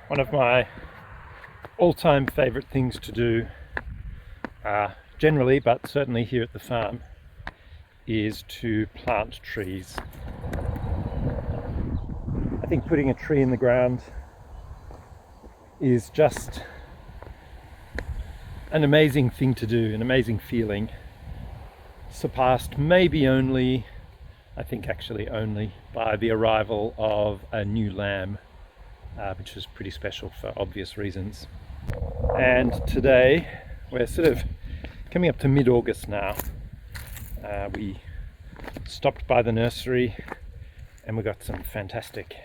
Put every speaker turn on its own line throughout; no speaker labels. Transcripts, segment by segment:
One of my all-time favourite things to do, generally, but certainly here at the farm, is to plant trees. I think putting a tree in the ground is just an amazing thing to do, an amazing feeling, surpassed maybe only, I think actually only, by the arrival of a new lamb, which is pretty special for obvious reasons. And today, we're sort of coming up to mid-August now. We stopped by the nursery and we got some fantastic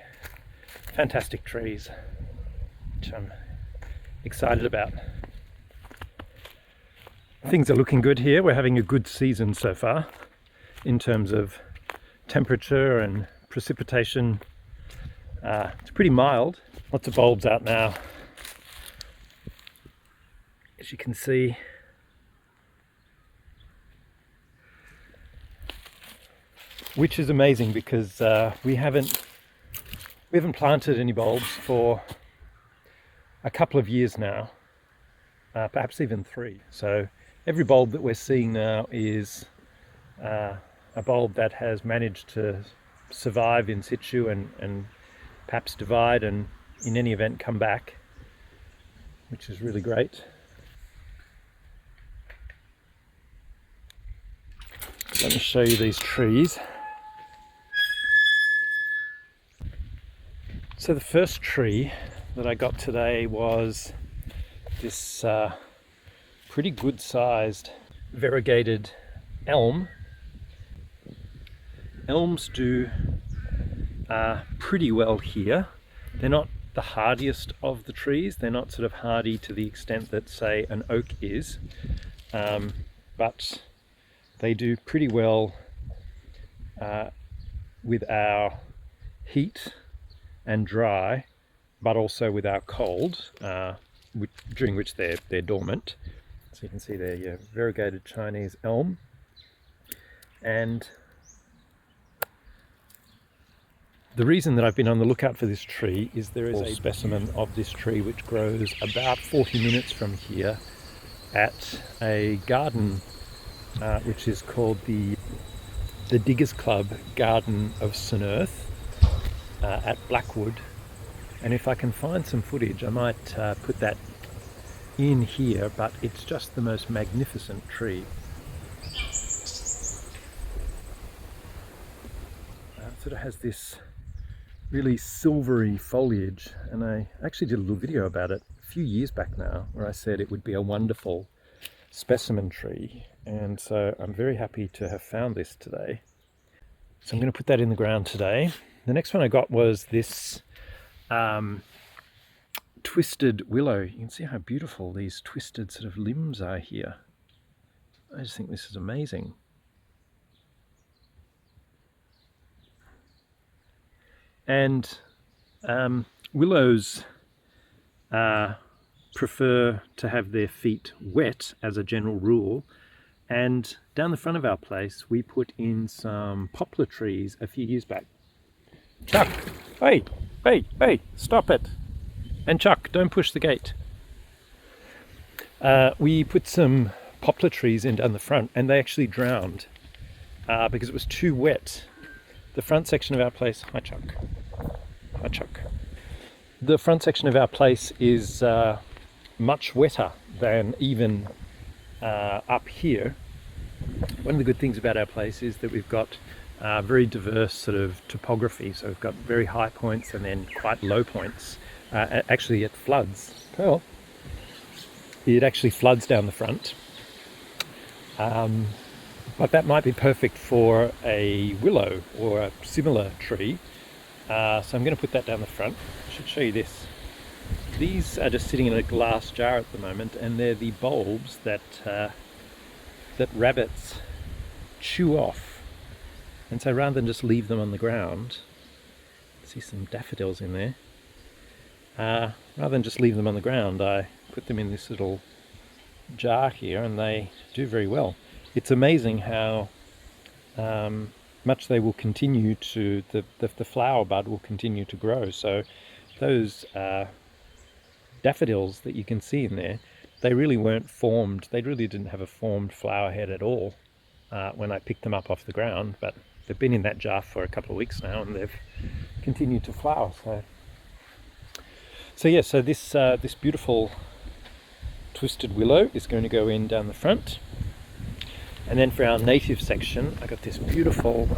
trees, which I'm excited about. Things are looking good here. We're having a good season so far in terms of temperature and precipitation. It's pretty mild. Lots of bulbs out now, as you can see. Which is amazing because we haven't planted any bulbs for a couple of years now, perhaps even 3. So every bulb that we're seeing now is a bulb that has managed to survive in situ and perhaps divide and in any event come back, which is really great. Let me show you these trees. So the first tree that I got today was this pretty good sized variegated elm. Elms do pretty well here. They're not the hardiest of the trees. They're not sort of hardy to the extent that, say, an oak is, but they do pretty well with our heat and dry, but also with our cold, during which they're dormant. So you can see there, yeah, variegated Chinese elm. And the reason that I've been on the lookout for this tree is there is a specimen of this tree which grows about 40 minutes from here at a garden which is called the Diggers Club Garden of St Earth at Blackwood. And if I can find some footage, I might put that in here, but it's just the most magnificent tree. It sort of has this really silvery foliage, and I actually did a little video about it a few years back now where I said it would be a wonderful specimen tree, and so I'm very happy to have found this today. So I'm going to put that in the ground today. The next one I got was this Twisted Willow. You can see how beautiful these twisted sort of limbs are here. I just think this is amazing. And willows prefer to have their feet wet as a general rule, and down the front of our place we put in some poplar trees a few years back. Chuck, hey, stop it. And Chuck, don't push the gate. We put some poplar trees in down the front, and they actually drowned because it was too wet. The front section of our place, hi Chuck. The front section of our place is much wetter than even up here. One of the good things about our place is that we've got very diverse sort of topography. So we've got very high points and then quite low points. Actually, it floods. Well, it actually floods down the front. But that might be perfect for a willow or a similar tree. So I'm going to put that down the front. I should show you this. These are just sitting in a glass jar at the moment, and they're the bulbs that rabbits chew off. And so rather than just leave them on the ground, see some daffodils in there. Rather than just leave them on the ground, I put them in this little jar here, and they do very well. It's amazing how much they will continue to, the flower bud will continue to grow. So those daffodils that you can see in there, they really weren't formed. They really didn't have a formed flower head at all when I picked them up off the ground, but they've been in that jar for a couple of weeks now and they've continued to flower. So yeah, so this beautiful Twisted Willow is going to go in down the front. And then for our native section, I got this beautiful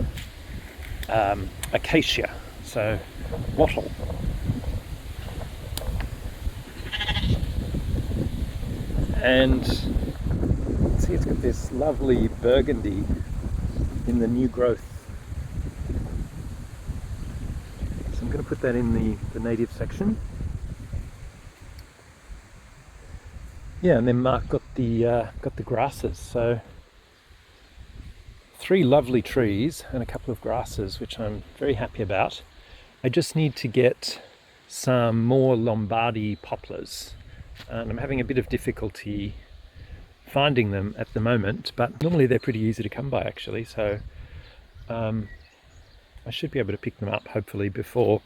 acacia, so wattle. And see, it's got this lovely burgundy in the new growth. So I'm going to put that in the native section. Yeah, and then Mark got the grasses. So 3 lovely trees and a couple of grasses, which I'm very happy about. I just need to get some more Lombardy poplars. And I'm having a bit of difficulty finding them at the moment, but normally they're pretty easy to come by actually, so I should be able to pick them up hopefully before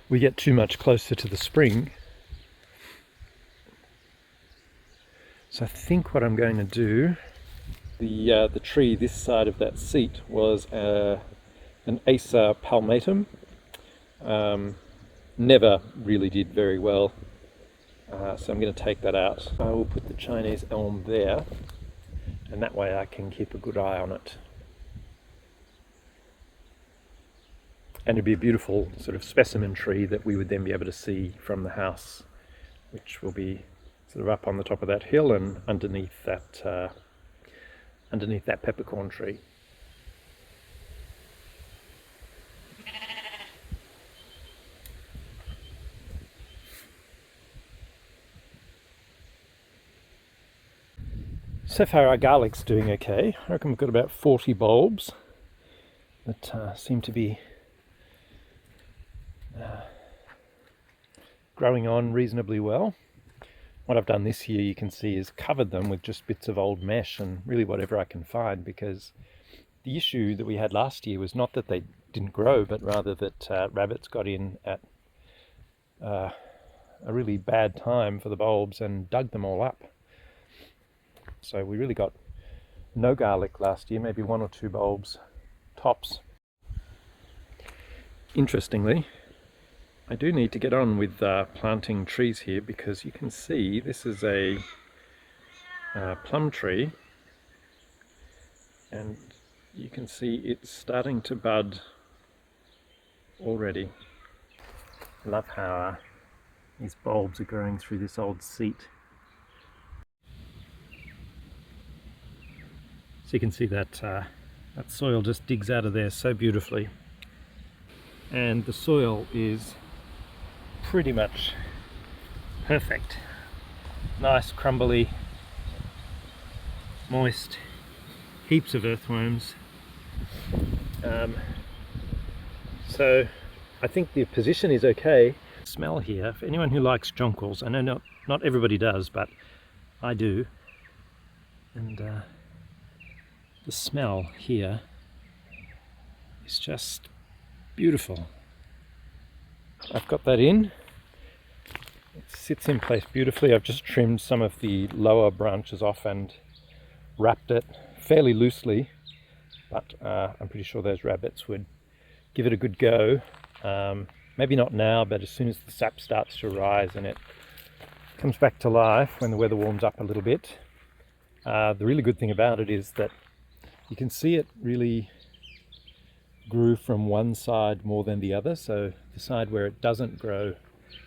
we get too much closer to the spring. So I think what I'm going to do, the tree this side of that seat was an Acer palmatum. Never really did very well. So I'm going to take that out. I will put the Chinese elm there, and that way I can keep a good eye on it. And it'd be a beautiful sort of specimen tree that we would then be able to see from the house, which will be sort of up on the top of that hill and underneath that peppercorn tree. So far our garlic's doing okay. I reckon we've got about 40 bulbs that seem to be growing on reasonably well. What I've done this year, you can see, is covered them with just bits of old mesh and really whatever I can find, because the issue that we had last year was not that they didn't grow, but rather that rabbits got in at a really bad time for the bulbs and dug them all up. So we really got no garlic last year, maybe 1 or 2 bulbs tops. Interestingly, I do need to get on with planting trees here, because you can see this is a plum tree, and you can see it's starting to bud already. I love how these bulbs are growing through this old seat. So you can see that that soil just digs out of there so beautifully, and the soil is pretty much perfect. Nice, crumbly, moist, heaps of earthworms. So I think the position is okay. Smell here, for anyone who likes jonquils, I know not everybody does, but I do, and the smell here is just beautiful. I've got that in. It sits in place beautifully. I've just trimmed some of the lower branches off and wrapped it fairly loosely, but I'm pretty sure those rabbits would give it a good go. Maybe not now, but as soon as the sap starts to rise and it comes back to life when the weather warms up a little bit. The really good thing about it is that you can see it really grew from one side more than the other. So the side where it doesn't grow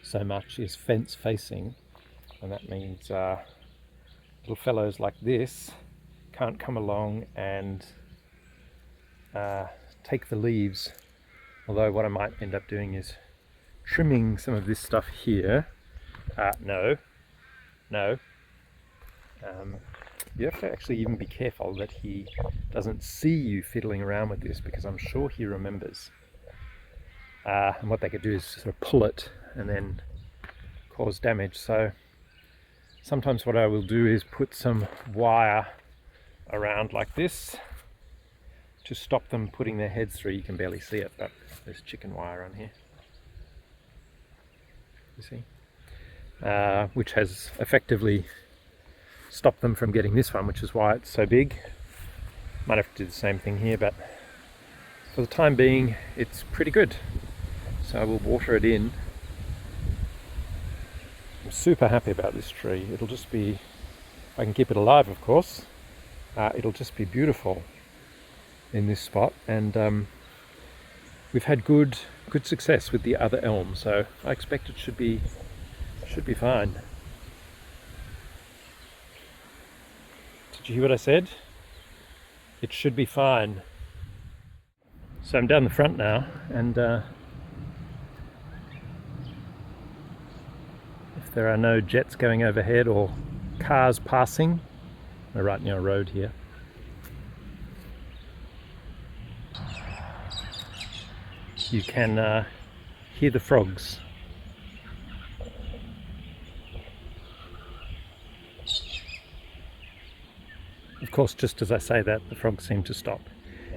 so much is fence facing, and that means little fellows like this can't come along and take the leaves. Although what I might end up doing is trimming some of this stuff here. No. You have to actually even be careful that he doesn't see you fiddling around with this, because I'm sure he remembers. And what they could do is sort of pull it and then cause damage. So sometimes what I will do is put some wire around like this to stop them putting their heads through. You can barely see it, but there's chicken wire on here. You see? which has effectively stopped them from getting this one, which is why it's so big. Might have to do the same thing here, but for the time being it's pretty good. So I will water it in. I'm super happy about this tree. It'll just be, if I can keep it alive of course, it'll just be beautiful in this spot. And we've had good success with the other elm, so I expect it should be fine. Did you hear what I said? It should be fine. So I'm down the front now, and if there are no jets going overhead or cars passing, we're right near a road here. You can hear the frogs. Of course, just as I say that, the frogs seem to stop.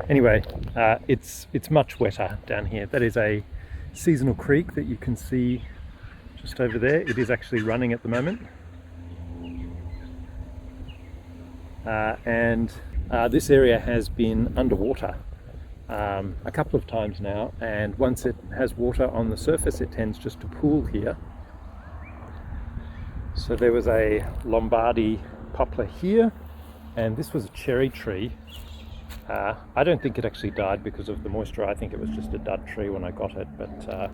Anyway, it's much wetter down here. That is a seasonal creek that you can see just over there. It is actually running at the moment. And this area has been underwater a couple of times now, and once it has water on the surface it tends just to pool here. So there was a Lombardy poplar here, and this was a cherry tree. I don't think it actually died because of the moisture. I think it was just a dud tree when I got it, but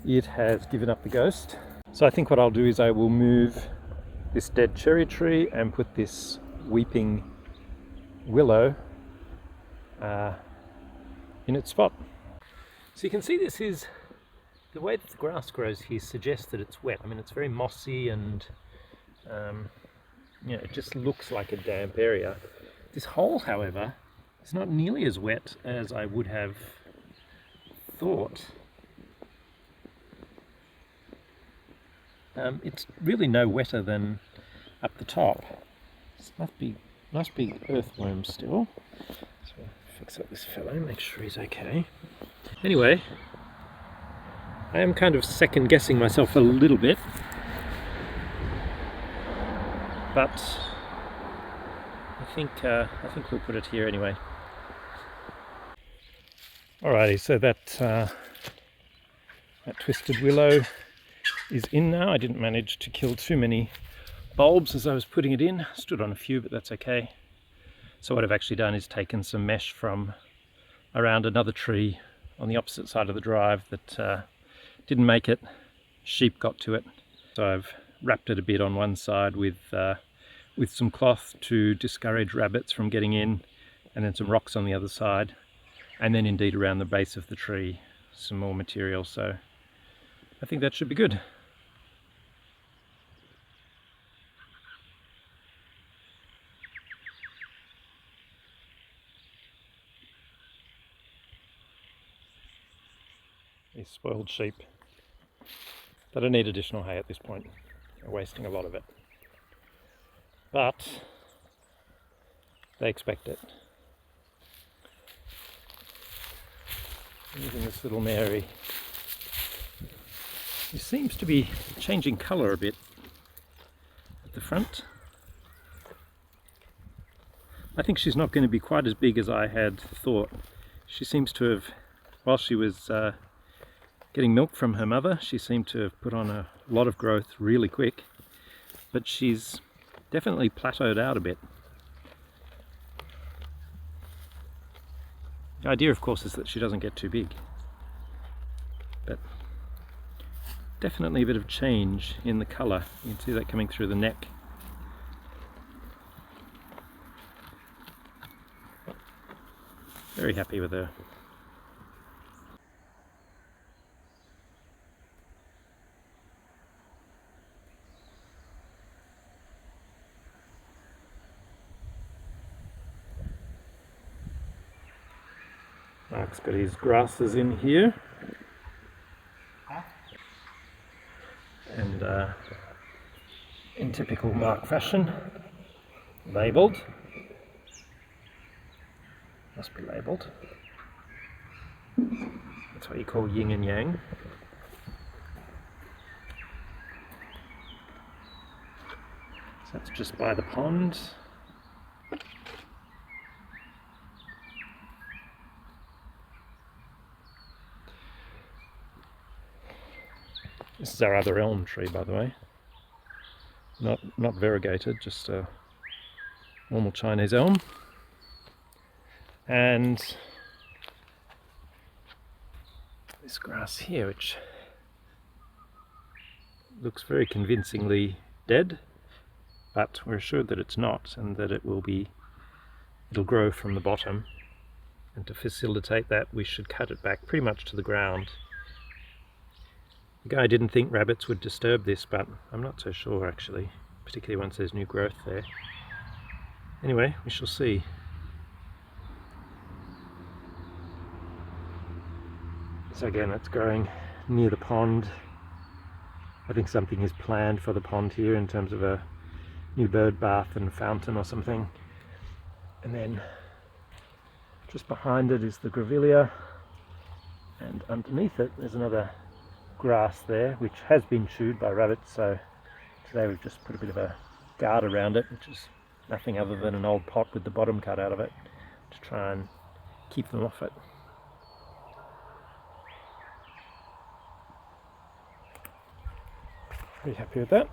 it has given up the ghost. So I think what I'll do is I will move this dead cherry tree and put this weeping willow in its spot. So you can see this is, the way that the grass grows here suggests that it's wet. I mean, it's very mossy and it just looks like a damp area. This hole, however, is not nearly as wet as I would have thought. It's really no wetter than up the top. This must be nice big earthworm still. So I'll fix up this fellow, make sure he's okay. Anyway, I am kind of second guessing myself a little bit, but I think we'll put it here anyway. Alrighty, so that Twisted Willow is in now. I didn't manage to kill too many bulbs as I was putting it in. Stood on a few, but that's okay. So what I've actually done is taken some mesh from around another tree on the opposite side of the drive that didn't make it. Sheep got to it. So I've wrapped it a bit on one side with some cloth to discourage rabbits from getting in, and then some rocks on the other side, and then indeed around the base of the tree some more material. So I think that should be good. These spoiled sheep. They don't need additional hay at this point. They're wasting a lot of it. But they expect it. Even this little Mary, she seems to be changing colour a bit at the front. I think she's not going to be quite as big as I had thought. She seems to have, while she was getting milk from her mother, she seemed to have put on a lot of growth really quick, but she's definitely plateaued out a bit. The idea, of course, is that she doesn't get too big, but definitely a bit of change in the colour. You can see that coming through the neck. Very happy with her. Mark's got his grasses in here, and in typical Mark fashion, labelled. Must be labelled. That's what you call yin and yang. That's just by the pond. This is our other elm tree, by the way. Not variegated, just a normal Chinese elm. And this grass here, which looks very convincingly dead, but we're assured that it's not, and that it'll grow from the bottom. And to facilitate that, we should cut it back pretty much to the ground. The guy didn't think rabbits would disturb this, but I'm not so sure actually, particularly once there's new growth there. Anyway, we shall see. So again, it's growing near the pond. I think something is planned for the pond here in terms of a new bird bath and fountain or something. And then just behind it is the grevillea, and underneath it there's another grass there which has been chewed by rabbits, so today we've just put a bit of a guard around it, which is nothing other than an old pot with the bottom cut out of it to try and keep them off it. Pretty happy with that.